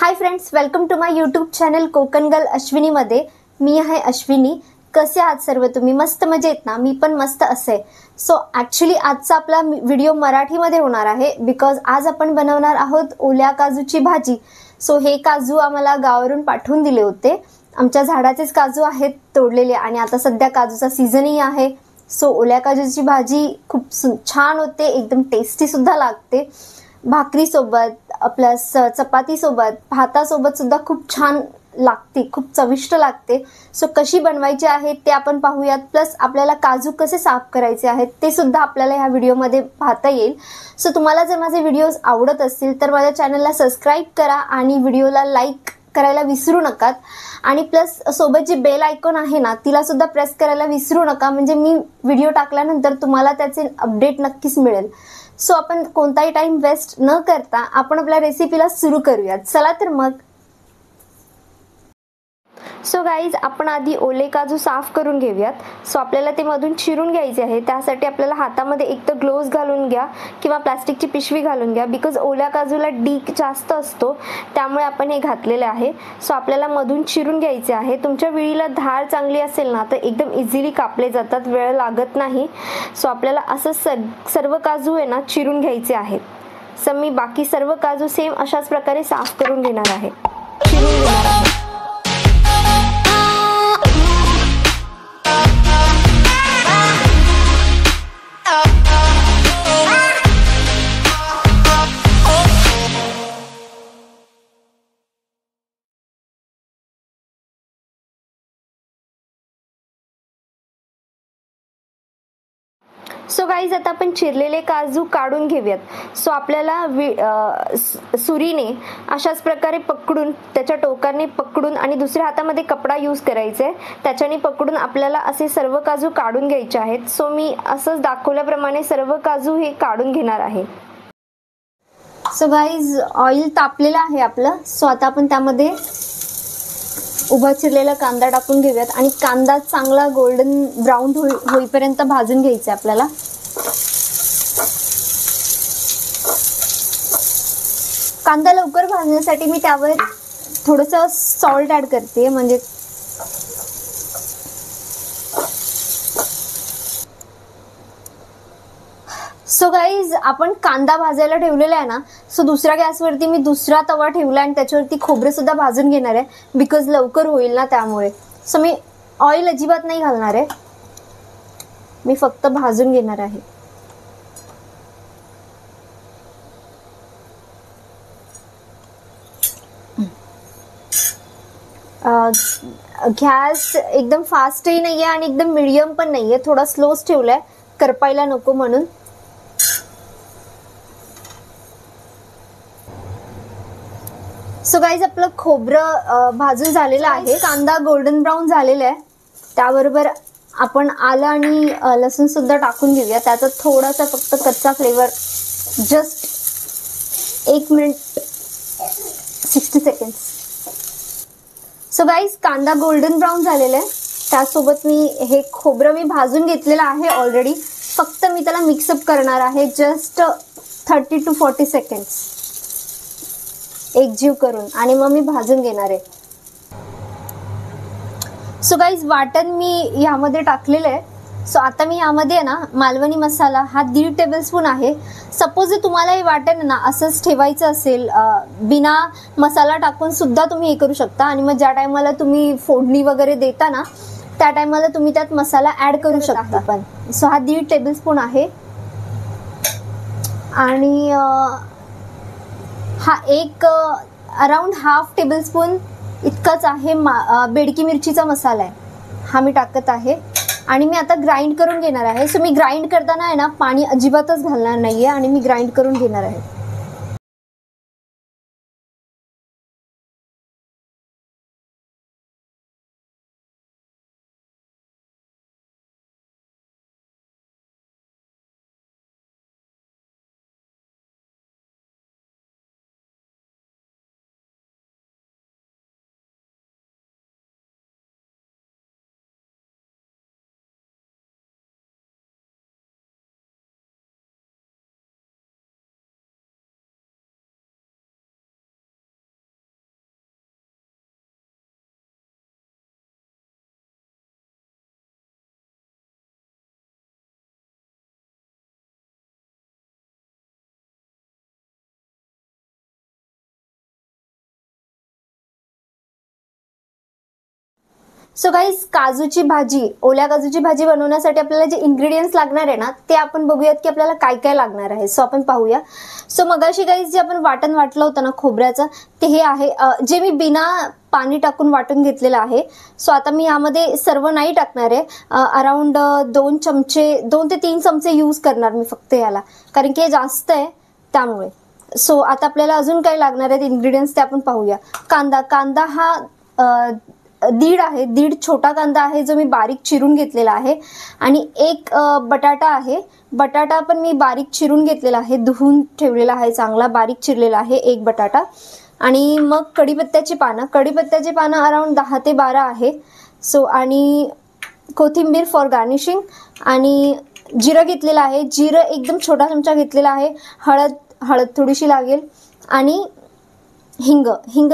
High friends, welcome to my YouTube channel Konkan girl Ashwini मध्ये. मी आहे अश्विनी. कसे आहात सर्व तुम्ही? मस्त मजेत ना? मी पण मस्त असे. सो ॲक्च्युली आजचा आपला व्हिडिओ मराठीमध्ये होणार आहे बिकॉज आज आपण बनवणार आहोत ओल्या काजूची भाजी. सो हे काजू आम्हाला गावावरून पाठवून दिले होते. आमच्या झाडाचेच काजू आहेत तोडलेले आणि आता सध्या काजूचा सीझनही आहे. सो ओल्या काजूची भाजी खूप छान होते, एकदम टेस्टी सुद्धा लागते. भाकरी सोबत प्लस चपाती सोबत भातासोबत सुद्धा खूप छान लागते, खूप चविष्ट लागते. सो कशी बनवायची आहे ते आपण पाहूयात. प्लस आपल्याला काजू कसे साफ करायचे आहेत ते सुद्धा आपल्याला ह्या व्हिडिओमध्ये पाहता येईल. सो तुम्हाला जर माझे व्हिडिओज आवडत असतील तर माझ्या चॅनलला सबस्क्राईब करा आणि व्हिडिओला लाईक करायला विसरू नका. आणि प्लस सोबत जी बेल आयकॉन आहे ना तिला सुद्धा प्रेस करायला विसरू नका, म्हणजे मी व्हिडिओ टाकल्यानंतर तुम्हाला त्याचे अपडेट नक्कीच मिळेल. सो आपण कोणताही टाइम वेस्ट न करता आपण आपल्या रेसिपीला सुरू करूयात. चला तर मग. सो गाईज, आपण आधी ओले काजू साफ करून घेऊयात. सो आपल्याला ते मधून चिरून घ्यायचे आहे. त्यासाठी आपल्याला हातामध्ये एक तर ग्लोव्ज घालून घ्या किंवा प्लास्टिकची पिशवी घालून घ्या बिकॉज ओल्या काजूला डीक जास्त असतो, त्यामुळे आपण हे घातलेले आहे. सो आपल्याला मधून चिरून घ्यायचे आहे. तुमच्या विळीला धार चांगली असेल ना तर एकदम इझिली कापले जातात, वेळ लागत नाही. सो आपल्याला असं सर्व काजू आहे ना चिरून घ्यायचे आहेत. सो मी बाकी सर्व काजू सेम अशाच प्रकारे साफ करून घेणार आहे, चिरून घेणार आहे. सो गाईज, आता आपण चिरलेले काजू काढून घेऊयात. सो आपल्याला सुरीने अशाच प्रकारे पकडून, त्याच्या टोकाने पकडून आणि दुसऱ्या हातामध्ये कपडा यूज करायचा आहे, त्याच्याने पकडून आपल्याला असे सर्व काजू काढून घ्यायचे आहेत. सो मी असंच दाखवल्याप्रमाणे सर्व काजू हे काढून घेणार आहे. सो गाईज, ऑइल तापलेलं आहे आपलं. सो आता आपण त्यामध्ये उभा चिरलेला कांदा टाकून घेऊयात आणि कांदा चांगला गोल्डन ब्राऊन होईपर्यंत भाजून घ्यायचा आपल्याला. कांदा लवकर भाजण्यासाठी मी त्यावर थोडंसं सॉल्ट ऍड करते. म्हणजे सो गाईज, आपण कांदा भाजायला ठेवलेला आहे ना, सो दुसऱ्या गॅसवरती मी दुसरा तवा ठेवला आणि त्याच्यावरती खोबरे सुद्धा भाजून घेणार आहे बिकॉज लवकर होईल ना त्यामुळे. सो मी ऑइल अजिबात नाही घालणार आहे, मी फक्त भाजून घेणार आहे. गॅस एकदम फास्टही नाहीये आणि एकदम मिडियम पण नाहीये, थोडा स्लोच ठेवलाय करपायला नको म्हणून. सो गाईज, आपलं खोबरं भाजून झालेलं आहे, कांदा गोल्डन ब्राऊन झालेला आहे. त्याबरोबर आपण आलं आणि लसूण सुद्धा टाकून घेऊया. त्याचा थोडासा फक्त कच्चा flavour, just 1 minute 60 seconds. So guys, कांदा गोल्डन ब्राऊन झालेला आहे. त्यासोबत मी हे खोबरं मी भाजून घेतलेलं आहे ऑलरेडी. फक्त मी त्याला मिक्सअप करणार आहे जस्ट 30 to 40 सेकंड्स एकजीव करून, आणि मग मी भाजून घेणार आहे. सो गाईज, वाटण मी यामध्ये टाकलेलं आहे. सो आता मी यामध्ये आहे ना मालवणी मसाला हा 1.5 टेबलस्पून आहे. सपोज जर तुम्हाला हे वाटण ना असंच ठेवायचं असेल, बिना मसाला टाकून सुद्धा तुम्ही हे करू शकता. आणि मग ज्या टायमाला तुम्ही फोडणी वगैरे देता ना त्या टायमाला तुम्ही त्यात मसाला ऍड करू शकता. पण सो हा 1.5 टेबलस्पून आहे. आणि हा एक अराउंड हाफ टेबलस्पून इतकाच आहे बेडकी मिरचीचा मसाला आहे, हा मी टाकत आहे. आणि मी आता ग्राइंड करून घेणार आहे. सो मी ग्राइंड करताना आहे ना पाणी अजिबातच घालणार नाहीये आणि मी ग्राइंड करून घेणार आहे. सो गाईज, काजूची भाजी, ओल्या काजूची भाजी बनवण्यासाठी आपल्याला जे इन्ग्रेडियंट्स लागणार आहे ना, ते आपण बघूयात की आपल्याला काय काय लागणार आहे. सो आपण पाहूया. सो मगाशी गाईज जे आपण वाटण वाटलं होतं ना खोबऱ्याचं, ते हे आहे, जे मी बिना पाणी टाकून वाटून घेतलेलं आहे. सो आता मी यामध्ये सर्व नाही टाकणार आहे. अराउंड 2 ते 3 चमचे यूज करणार मी फक्त याला, कारण की हे जास्त आहे त्यामुळे. सो आता आपल्याला अजून काय लागणार आहेत इन्ग्रेडियंट्स ते आपण पाहूया. कांदा हा दीड छोटा कांदा आहे जो मी बारीक चिरून घेतलेला आहे. आणि एक बटाटा आहे. बटाटा पण मी बारीक चिरून घेतलेला आहे, धुवून ठेवलेला आहे, चांगला बारीक चिरलेला आहे एक बटाटा. आणि मग कढीपत्त्याची पानं अराउंड 10 ते 12 आहे. सो आणि कोथिंबीर फॉर गार्निशिंग. आणि जिरं घेतलेलं आहे, जिरं एकदम छोटा चमचा घेतलेला आहे. हळद थोडीशी लागेल. आणि हिंग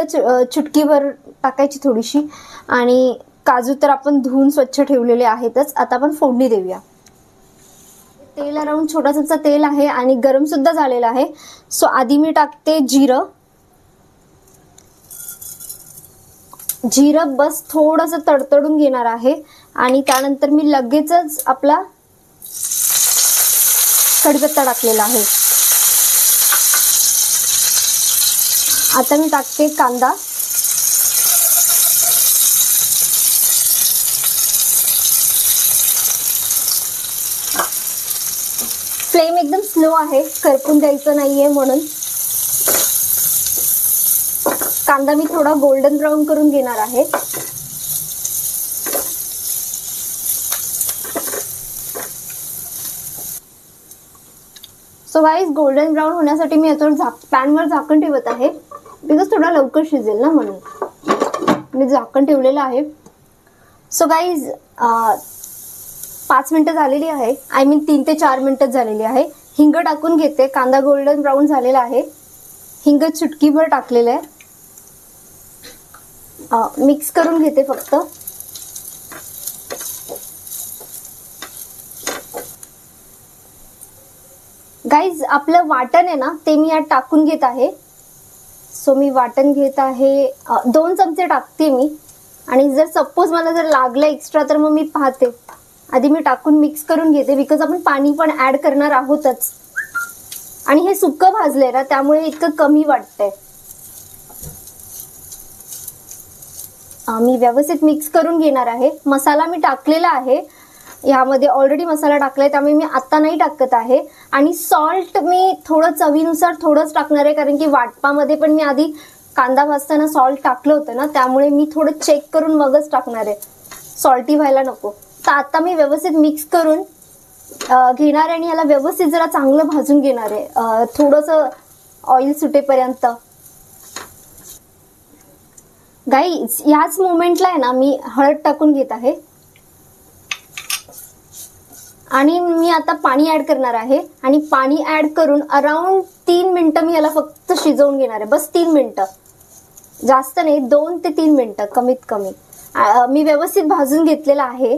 चुटकीभर टाकायची थोडीशी. आणि काजू तर आपण धुवून स्वच्छ ठेवलेले आहेतच. आता आपण फोडणी देऊया. तेल अराउंड छोटा चमचा तेल आहे आणि गरम सुद्धा झालेलं आहे. सो आधी मी टाकते जिरं बस थोडंसं तडतडून घेणार आहे. आणि त्यानंतर मी लगेचच आपला कढीपत्ता टाकलेला आहे. आता मी टाकते कांदा. फ्लेम एकदम स्लो आहे, करपून द्यायचं नाहीये म्हणून. कांदा मी थोडा गोल्डन ब्राऊन करून घेणार आहे. सो गाईज, गोल्डन ब्राऊन होण्यासाठी मी याच्यावर पॅनवर झाकण ठेवत आहे, बिकॉज थोडा लवकर शिजेल ना म्हणून मी झाकण ठेवलेलं आहे. सो गाईज, 5 मिनिटं झालेली आहे, 3 ते 4 मिनिटं झालेली आहे. हिंग टाकून घेते. कांदा गोल्डन ब्राऊन झालेला आहे. हिंग चुटकीभर टाकलेलं आहे. मिक्स करून घेते फक्त. गाईज, आपलं वाटण आहे ना, ते मी यात टाकून घेत आहे. सो मी वाटण घेत आहे, 2 चमचे टाकते मी. आणि जर सपोज मला जर लागलं एक्स्ट्रा तर मग मी पाहते. आधी मी टाकून मिक्स करून घेते, बिकॉज आपण पाणी पण ऍड करणार आहोतच. आणि हे सुक्क भाजलंय ना, त्यामुळे इतकं कमी वाटतंय. मी व्यवस्थित मिक्स करून घेणार आहे. मसाला मी टाकलेला आहे यामध्ये, ऑलरेडी मसाला टाकलाय, त्यामुळे मी आता नाही टाकत आहे. आणि सॉल्ट मी थोडं चवीनुसार थोडंच टाकणार आहे, कारण की वाटपामध्ये पण मी आधी कांदा भाजताना सॉल्ट टाकलं होतं ना, त्यामुळे मी थोडं चेक करून मगच टाकणार आहे, सॉल्टी व्हायला नको. तर आता मी व्यवस्थित मिक्स करून घेणार आहे आणि याला व्यवस्थित जरा चांगलं भाजून घेणार आहे, थोडंसं ऑइल सुटेपर्यंत. गाईज, याच मोमेंटला आहे ना मी हळद टाकून घेत आहे. आणि मी आता पाणी ऍड करणार आहे. आणि पाणी ऍड करून अराउंड 3 मिनिटं मी याला फक्त शिजवून घेणार आहे. बस 3 मिनिटं, जास्त नाही, 2 ते 3 मिनिटं कमीत कमी. मी व्यवस्थित भाजून घेतलेला आहे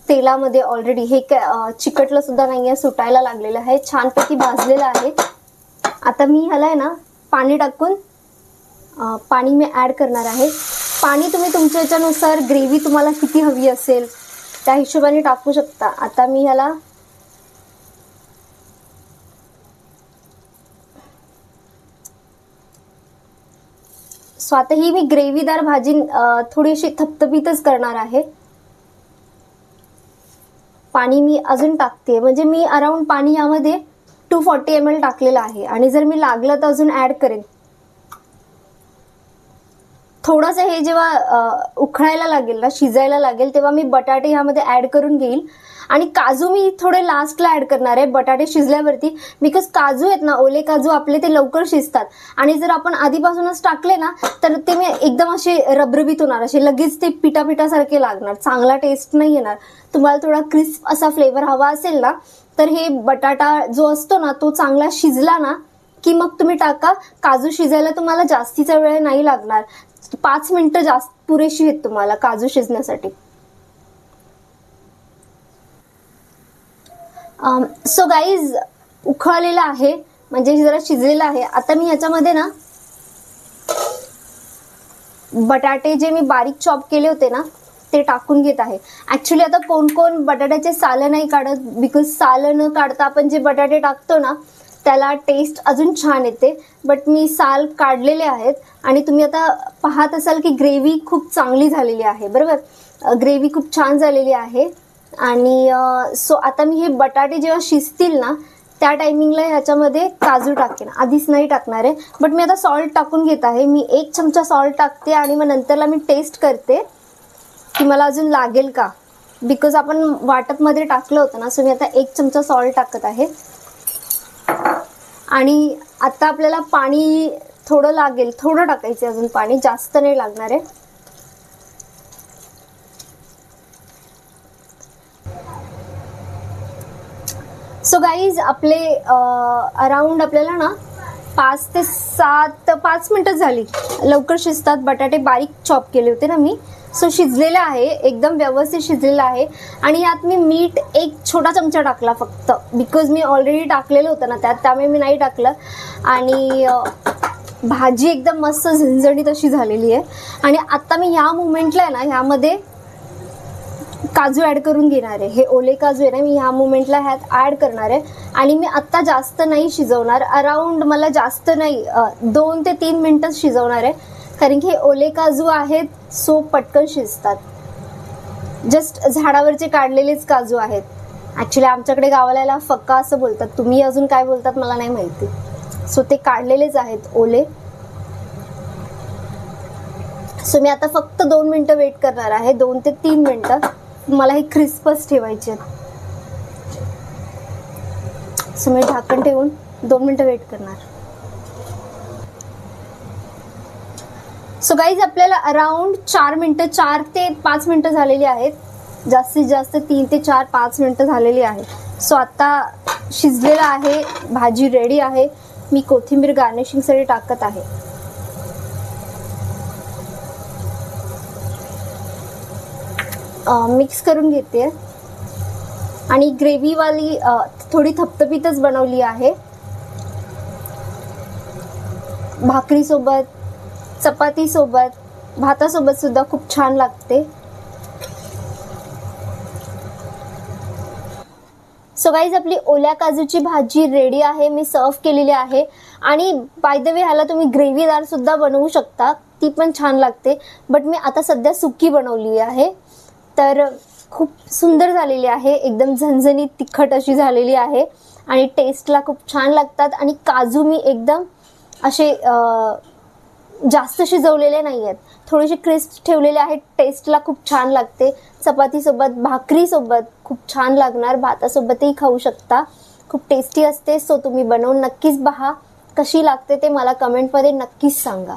तेलामध्ये ऑलरेडी. हे चिकटलं सुद्धा नाहीये, सुटायला लागलेलं आहे, छानपैकी भाजलेलं आहे. आता मी ह्याला आहे ना पाणी टाकून पाणी मी ऍड करणार आहे. पाणी तुम्ही तुमच्या ह्याच्यानुसार, ग्रेव्ही तुम्हाला किती हवी असेल त्या हिशोबाने टाकू शकता. आता मी ह्याला आता ही मी ग्रेव्हीदार भाजी थोडीशी थपथपीतच करणार आहे. पाणी मी अजून टाकते, म्हणजे मी अराउंड पाणी यामध्ये 240 ml टाकलेलं आहे. आणि जर मी लागलं तर अजून ऍड करेन. थोडंसं हे जेव्हा उखळायला लागेल ना, शिजायला लागेल, तेव्हा मी बटाटे ह्यामध्ये ऍड करून घेईल. आणि काजू मी थोडे लास्टला ऍड करणार आहे, बटाटे शिजल्यावरती, बिकॉज काजू आहेत ना, ओले काजू आपले, ते लवकर शिजतात. आणि जर आपण आधीपासूनच टाकले ना, तर ते मी एकदम असे रबरबीत होणार, असे लगेच ते पिठासारखे लागणार, चांगला टेस्ट नाही येणार. तुम्हाला थोडा क्रिस्प असा फ्लेवर हवा असेल ना, तर हे बटाटा जो असतो ना, तो चांगला शिजला ना की मग तुम्ही टाका. काजू शिजायला तुम्हाला जास्तीचा वेळ नाही लागणार, 5 मिनिटं जास्त पुरेशी आहेत तुम्हाला काजू शिजण्यासाठी. सो गाईज, उखळलेला आहे, म्हणजे जरा शिजलेला आहे. आता मी ह्याच्यामध्ये ना बटाटे जे मी बारीक चॉप केले होते ना, ते टाकून घेत आहे. ऍक्च्युली आता कोण कोण बटाट्याचे सालं नाही काढत, बिकॉज सालं न काढता आपण जे बटाटे टाकतो ना त्याला टेस्ट अजून छान येते. बट मी साल काढलेले आहेत आणि तुम्ही आता पाहत असाल की ग्रेव्ही खूप चांगली झालेली आहे. बरोबर, ग्रेव्ही खूप छान झालेली आहे. आणि सो आता मी हे बटाटे जेव्हा शिजतील ना त्या टायमिंगला ह्याच्यामध्ये काजू टाकेन, आधीच नाही टाकणार आहे. बट मी आता सॉल्ट टाकून घेत आहे. मी 1 चमचा सॉल्ट टाकते आणि मग नंतरला मी टेस्ट करते की मला अजून लागेल का, बिकॉज आपण वाटपमध्ये टाकलं होतं ना. सो मी आता 1 चमचा सॉल्ट टाकत आहे. आणि आता आपल्याला पाणी थोडं लागेल, थोडं टाकायचं अजून पाणी, जास्त नाही लागणार आहे. सो गाईज आपले अराउंड आपल्याला ना 5 ते 5 मिनिटं झाली. लवकर शिजतात बटाटे, बारीक चॉप केले होते ना मी. सो शिजलेलं आहे, एकदम व्यवस्थित शिजलेलं आहे. आणि यात मी मीठ 1 छोटा चमचा टाकला फक्त, बिकॉज मी ऑलरेडी टाकलेलं होतं ना त्यात, त्यामुळे मी नाही टाकलं. आणि भाजी एकदम मस्त झणझणीत अशी झालेली आहे. आणि आता मी ह्या मुमेंटला आहे ना ह्यामध्ये काजू ॲड करून घेणार आहे. हे ओले काजू आहे ना मी ह्या मुमेंटला ह्यात ॲड करणार आहे. आणि मी आत्ता जास्त नाही शिजवणार, अराउंड मला जास्त नाही 2 ते 3 मिनटं शिजवणार आहे. कारण की हे ओले काजू आहेत सो पटकन शिजतात. जस्ट झाडावरचे काढलेलेच काजू आहेत. ॲक्च्युली आमच्याकडे गावाला याला फक्का असं बोलतात, तुम्ही अजून काय बोलतात मला नाही माहिती. सो ते काढलेलेच आहेत ओले. सो मी आता फक्त 2 मिनटं वेट करणार आहे, 2 ते 3 मिनटं. मला हे क्रिस्पच ठेवायचे. सो मी झाकण ठेवून 2 मिनटं वेट करणार. सो गाईज आपल्याला अराउंड 4 ते 5 मिनटं झालेली आहेत. जास्तीत जास्त 3 ते 4-5 मिनटं झालेली आहेत. सो आता शिजलेलं आहे, भाजी रेडी आहे. मी कोथिंबीर गार्निशिंगसाठी टाकत आहे. मिक्स करून घेते. आणि ग्रेव्हीवाली थोडी थपथपीतच बनवली आहे. भाकरीसोबत, चपातीसोबत, भातासोबत सुद्धा खूप छान लागते. सो गाईज आपली ओल्या काजूची भाजी रेडी आहे, मी सर्व केलेली आहे. आणि बाय द वे ह्याला तुम्ही ग्रेव्हीदार सुद्धा बनवू शकता, ती पण छान लागते. बट मी आता सध्या सुकी बनवली आहे. तर खूप सुंदर झालेली आहे, एकदम झणझणीत तिखट अशी झालेली आहे. आणि टेस्टला खूप छान लागतात. आणि काजू मी एकदम असे जास्त शिजवलेले नाही आहेत, थोडेसे क्रिस्प ठेवलेले आहेत. टेस्टला खूप छान लागते. चपातीसोबत, भाकरीसोबत खूप छान लागणार, भातासोबतही खाऊ शकता. खूप टेस्टी असते. सो तुम्ही बनवून नक्कीच पहा, कशी लागते ते मला कमेंटमध्ये नक्कीच सांगा.